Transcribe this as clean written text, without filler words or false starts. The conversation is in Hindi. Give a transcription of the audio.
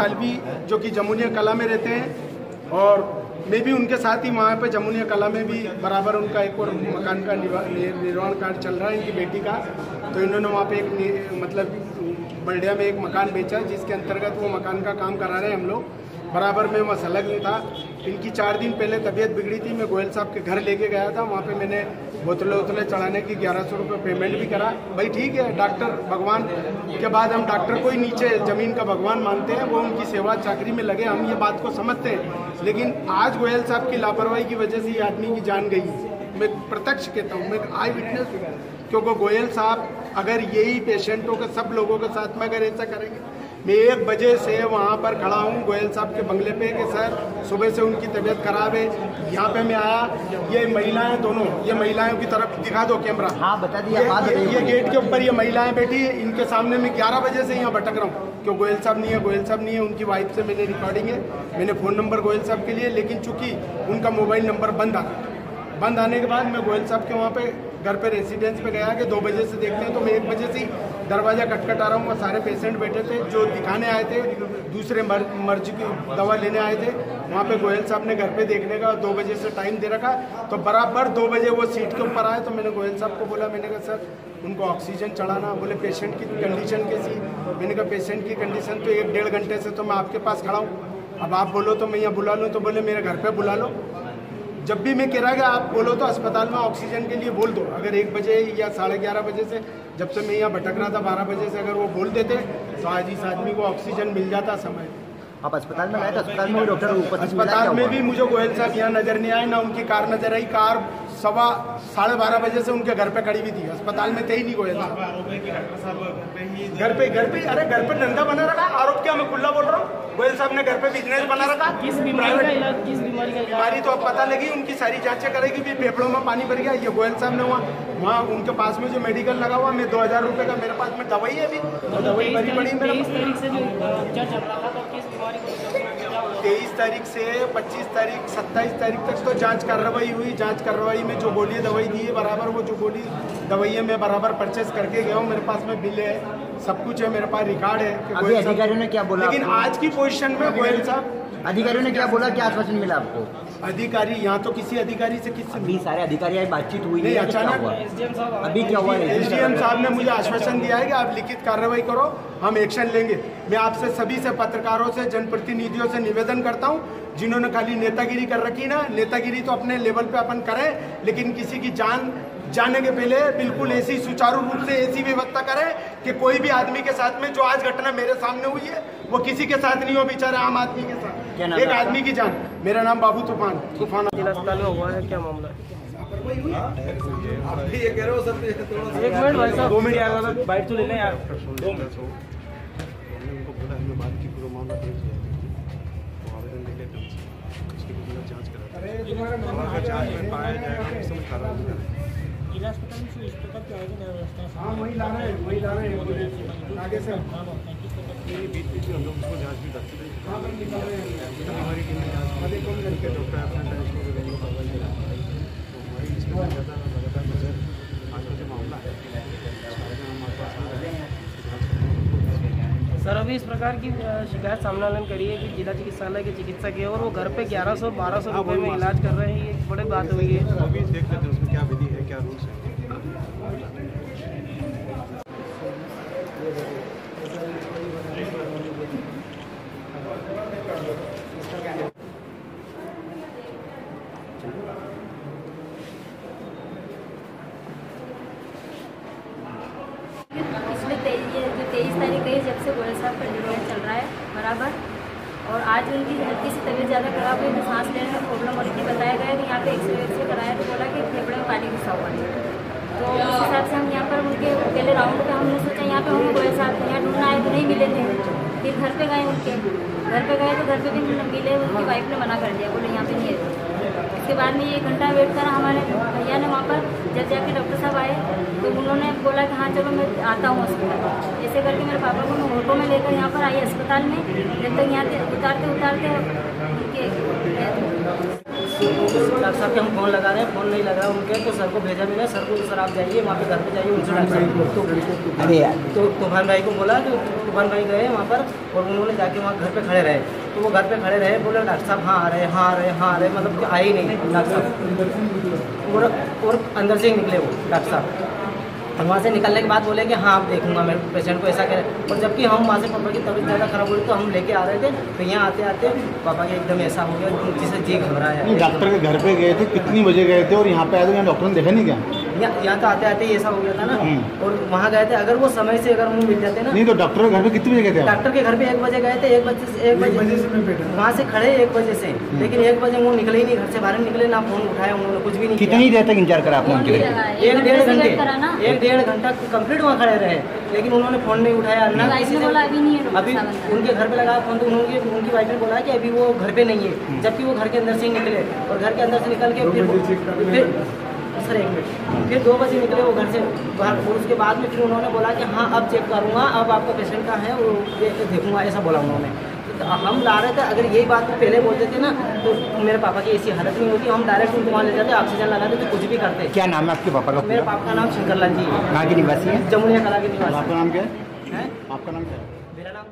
अलवी जो कि जमुनिया कला में रहते हैं, और मैं भी उनके साथ ही वहाँ पे जमुनिया कला में भी बराबर उनका एक और मकान का निर्माण कार्य चल रहा है इनकी बेटी का। तो इन्होंने वहाँ पे एक मतलब बल्डिया में एक मकान बेचा, जिसके अंतर्गत वो मकान का काम करा रहे हैं हम लोग। बराबर में वहाँ संलग्न था। इनकी 4 दिन पहले तबीयत बिगड़ी थी, मैं गोयल साहब के घर लेके गया था। वहाँ पे मैंने बोतलें चढ़ाने की 1100 रुपये पेमेंट भी करा। भाई ठीक है, डॉक्टर भगवान के बाद हम डॉक्टर को ही नीचे ज़मीन का भगवान मानते हैं, वो उनकी सेवा चाकरी में लगे, हम ये बात को समझते हैं। लेकिन आज गोयल साहब की लापरवाही की वजह से ये आदमी की जान गई। मैं प्रत्यक्ष कहता हूँ, मैं आई विटनेस हूँ, क्योंकि गोयल साहब अगर यही पेशेंटों के सब लोगों के साथ में अगर ऐसा करेंगे। मैं 1 बजे से वहाँ पर खड़ा हूँ गोयल साहब के बंगले पे कि सर सुबह से उनकी तबीयत खराब है। यहाँ पे मैं आया, ये महिलाएं दोनों, ये महिलाओं की तरफ दिखा दो कैमरा। हाँ बता दिया। ये गेट के ऊपर ये महिलाएं बैठी है, इनके सामने मैं 11 बजे से यहाँ भटक रहा हूँ, क्यों गोयल साहब नहीं है, गोयल साहब नहीं है। उनकी वाइफ से मैंने रिकॉर्डिंग है, मैंने फ़ोन नंबर गोयल साहब के लिए, लेकिन चूँकि उनका मोबाइल नंबर बंद आने के बाद मैं गोयल साहब के वहाँ पे घर पे रेसिडेंस पे गया कि 2 बजे से देखते हैं। तो मैं 1 बजे से ही दरवाज़ा खटखटा रहा हूँ। वहाँ सारे पेशेंट बैठे थे जो दिखाने आए थे, दूसरे मर्ज की दवा लेने आए थे। वहाँ पे गोयल साहब ने घर पे देखने का 2 बजे से टाइम दे रखा। तो बराबर 2 बजे वो सीट के ऊपर आए। तो मैंने गोयल साहब को बोला, मैंने कहा सर उनको ऑक्सीजन चढ़ाना। बोले पेशेंट की कंडीशन कैसी? मैंने कहा पेशेंट की कंडीशन तो 1-1.5 घंटे से तो मैं आपके पास खड़ा हूँ, अब आप बोलो तो मैं यहाँ बुला लूँ। तो बोले मेरे घर पर बुला लो। जब भी मैं कह रहा कि आप बोलो तो अस्पताल में ऑक्सीजन के लिए बोल दो। अगर 1 बजे या 11:30 बजे से, जब से मैं यहाँ भटक रहा था 12 बजे से, अगर वो बोल देते तो आज इस आदमी को ऑक्सीजन मिल जाता समय। आप अस्पताल में आए तो अस्पताल में डॉक्टर अस्पताल में भी मुझे गोयल साहब यहाँ नजर नहीं आए, ना उनकी कार नजर आई। कार 12:15 बजे से उनके घर पे खड़ी हुई थी, अस्पताल में थे ही नहीं गोयल साहब। घर पे अरे घर पे धंधा बना रखा। आरोप क्या, मैं खुला बोल रहा हूँ। गोयल साहब ने घर पे बिजनेस बना रखा। किस बीमारी का इलाज, किस बीमारी तो अब पता लगी, उनकी सारी जांचें करेगी। भी फेफड़ों में पानी भर गया, ये गोयल साहब ने वहाँ उनके पास में जो मेडिकल लगा हुआ, मैं 2000 रुपये का मेरे पास में दवाई है अभी, दवाई भरी पड़ी मेरे। 23 तारीख से 25 तारीख 27 तारीख तक तो जांच कार्रवाई हुई। जांच कार्रवाई में जो गोली दवाई दी है बराबर, वो जो गोली दवाई है मैं बराबर परचेस करके गया हूँ। मेरे पास में बिल है, सब कुछ है, मेरे पास रिकॉर्ड है। अभी अधिकारियों ने क्या बोला? लेकिन आज की पोजीशन में गोयल साहब, अधिकारियों ने क्या बोला, क्या आश्वासन मिला आपको? अधिकारी यहाँ तो किसी अधिकारी से अभी सारे अधिकारी बातचीत हुई नहीं, अचानक अभी क्या हुआ? एसडीएम साहब ने मुझे आश्वासन दिया है कि आप लिखित कार्रवाई करो, हम एक्शन लेंगे। मैं आपसे सभी से, पत्रकारों से, जनप्रतिनिधियों से निवेदन करता हूँ, जिन्होंने खाली नेतागिरी कर रखी ना, नेतागिरी तो अपने लेवल पे अपन करें, लेकिन किसी की जान जाने के पहले बिल्कुल ऐसी सुचारू रूप से ऐसी व्यवस्था करें कि कोई भी आदमी के साथ में, जो आज घटना मेरे सामने हुई है, वो किसी के साथ नहीं हो, बेचारे आम आदमी के साथ, एक आदमी की जान। मेरा नाम बाबू तूफान जिला अस्पताल में हुआ है, क्या मामला है? ये कह रहे हो सर, 1 मिनट भाई साहब, 2 मिनट यार, बाइट तो ले लें यार। 2 मिनट उनको बोला, हमने बात की, पूरा मामला दर्ज किया, तो आवेदन ले लेते हैं, उसके बाद जांच कराते हैं। जांच में पाया जाएगा समझ खा रहा है। जिला अस्पताल में इस प्रकार की आयोजन है व्यवस्था? हाँ, वही ला रहे हैं आगे से। बीच हम लोग उसको जांच भी करते हैं। हमारी टीम में जांच कौन करके डॉक्टर अपना हमारी इसमें लगातार नजर आज का जो मामला है सर, अभी इस प्रकार की शिकायत सामने आने करी है कि जिला चिकित्सालय के चिकित्सक है और वो घर पे 1100-1200 रुपये में इलाज कर रहे हैं, ये बड़ी बात हुई है। अभी देख लेते हैं उसमें क्या विधि है, क्या रूल्स है। जो 23 तारीख गई, जब से गोयल साहब का ट्रीटमेंट चल रहा है बराबर, और आज उनकी हल्की सी तबीयत ज़्यादा खराब हुई, तो सांस लेने में प्रॉब्लम हो रही थी। बताया गया कि यहाँ पे एक्सरे कराया, तो बोला कि फेफड़े में पानी घुसा हुआ है। तो उस हिसाब से हम यहाँ पर उनके पहले राउंड पे हमने सोचा यहाँ पे हम गोयल साहब यहाँ ढूंढना है, तो नहीं मिले थे। फिर घर पे गए, उनके घर पे गए तो घर पे भी मिले, उनकी वाइफ ने मना कर दिया, बोले यहाँ पे नहीं है। उसके बाद में 1 घंटा वेट करा हमारे भैया ने वहाँ पर। जब जाके डॉक्टर साहब आए तो उन्होंने बोला कि हाँ चलो मैं आता हूँ अस्पताल। ऐसे करके मेरे पापा को मैं ऑटो में लेकर यहाँ पर आई अस्पताल में। जब तक यहाँ उतारते उनके डॉक्टर साहब के हम फ़ोन लगा रहे हैं, फ़ोन नहीं लग रहा उनके, तो सर को भेजा मैंने, सर को सर आप जाइए वहाँ पे घर पे जाइए उनसे डॉक्टर साहब अरे यार तो तूफान भाई को बोला कि तूफान भाई गए वहाँ पर और उन्होंने जाके वहाँ घर पे खड़े रहे, तो वो घर पे खड़े रहे, बोले डॉक्टर साहब हाँ आ रहे हाँ आ रहे हाँ आ रहे, मतलब कि आए ही नहीं डॉक्टर साहब और अंदर से ही निकले वो डॉक्टर साहब। और वहाँ से निकलने के बाद बोले कि हाँ अब देखूंगा मैं पेशेंट को ऐसा करें, और जबकि हम वहाँ से पापा की तबीयत ज़्यादा खराब हुई तो हम लेके आ रहे थे, तो यहाँ आते आते पापा के एकदम ऐसा हो गया जिससे जी घबराया। डॉक्टर के घर पे गए थे, कितनी बजे गए थे और यहाँ पे आए थे, यहाँ डॉक्टर ने देखा नहीं क्या? यहाँ तो आते आते ही ऐसा हो गया था ना, और वहाँ गए थे, अगर वो समय से अगर मुँह मिल जाते ना। नहीं तो डॉक्टर के घर पे कितने बजे गए थे? डॉक्टर के घर पे 1 बजे गए थे, 1 बजे से वहाँ से खड़े 1 बजे से, लेकिन 1 बजे वो निकले ही नहीं, घर से बाहर निकले ना, फोन उठाया उन्होंने, कुछ भी नहीं। कितनी देर तक इंतजार करा आपने उनके घर? 1-1.5 घंटे 1-1.5 घंटा कंप्लीट वहाँ खड़े रहे, लेकिन उन्होंने फ़ोन नहीं उठाया ना किसी ने। अभी उनके घर पे लगा फ़ोन तो उनकी वाइफ ने बोला कि अभी वो घर पे नहीं है, जबकि वो घर के अंदर से ही निकले, और घर के अंदर से निकल के फिर सर 1 मिनट फिर 2 बजे निकले वो घर से बाहर, और उसके बाद में फिर उन्होंने बोला कि हाँ अब चेक करूँगा, अब आपका पेशेंट का है वो देखूँगा, ऐसा बोला उन्होंने। तो हम ला रहे थे, अगर यही बात पहले बोल देते ना तो मेरे पापा की ऐसी हालत नहीं होती, हम डायरेक्ट उनको वहाँ ले जाते, ऑक्सीजन लगाते तो कुछ भी करते। क्या नाम है आपके पापा का? मेरे पापा का नाम शंकर लाल जी है। कहाँ के निवासी है? जमुनिया कला के निवासी। आपका नाम क्या है? है आपका नाम क्या है? मेरा नाम